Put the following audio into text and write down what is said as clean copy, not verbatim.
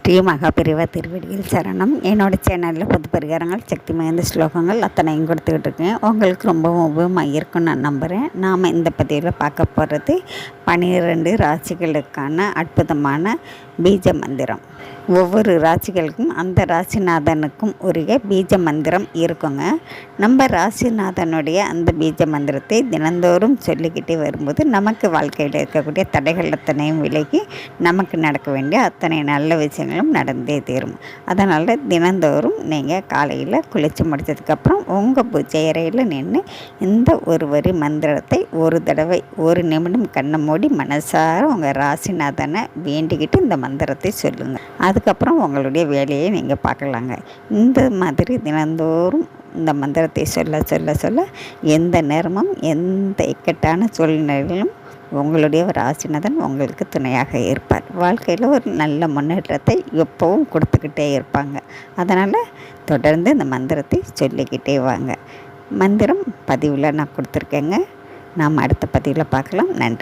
ஸ்ரீ மகாபெரிவா திருவடியில் சரணம். என்னோடய சேனலில் பொது பரிகாரங்கள், சக்தி மிகுந்த ஸ்லோகங்கள் அத்தனையும் கொடுத்துக்கிட்டு இருக்கேன். உங்களுக்கு ரொம்பவும் உபயோகமாக இருக்குன்னு நான் நம்புகிறேன். நாம் இந்த பதிவில் பார்க்க போகிறது 12 ராசிகளுக்கான அற்புதமான பீஜ மந்திரம். ஒவ்வொரு ராசிகளுக்கும் அந்த ராசிநாதனுக்கும் உரிய பீஜ மந்திரம் இருக்குங்க. நம்ம ராசிநாதனுடைய அந்த பீஜ மந்திரத்தை தினந்தோறும் சொல்லிக்கிட்டே வரும்போது நமக்கு வாழ்க்கையில் இருக்கக்கூடிய தடைகள் அத்தனையும் விலகி நமக்கு நடக்க வேண்டிய அத்தனை நல்ல விஷயங்களும் நடந்தே தீரும். அதனால் தினந்தோறும் நீங்கள் காலையில் குளித்து முடித்ததுக்கப்புறம் உங்கள் பூஜை அறையில் நின்று இந்த ஒரு வரி மந்திரத்தை ஒரு தடவை 1 நிமிடம் கண்ணை மூடி மனசார உங்கள் ராசிநாதனை வேண்டிக்கிட்டு இந்த மந்திரத்தை சொல்லுங்கள். அதுக்கப்புறம் உங்களுடைய வேலையை நீங்கள் பார்க்கலாங்க. இந்த மாதிரி தினந்தோறும் இந்த மந்திரத்தை சொல்ல சொல்ல சொல்ல எந்த நேரமும் எந்த இக்கட்டான சூழ்நிலையிலும் உங்களுடைய ராசிநாதன் உங்களுக்கு துணையாக இருப்பார். வாழ்க்கையில் ஒரு நல்ல முன்னேற்றத்தை எப்போவும் கொடுத்துக்கிட்டே இருப்பாங்க. அதனால் தொடர்ந்து இந்த மந்திரத்தை சொல்லிக்கிட்டே வாங்க. மந்திரம் பதிவில் நான் கொடுத்துருக்கேங்க. நாம் அடுத்த பதிவில் பார்க்கலாம். நன்றி.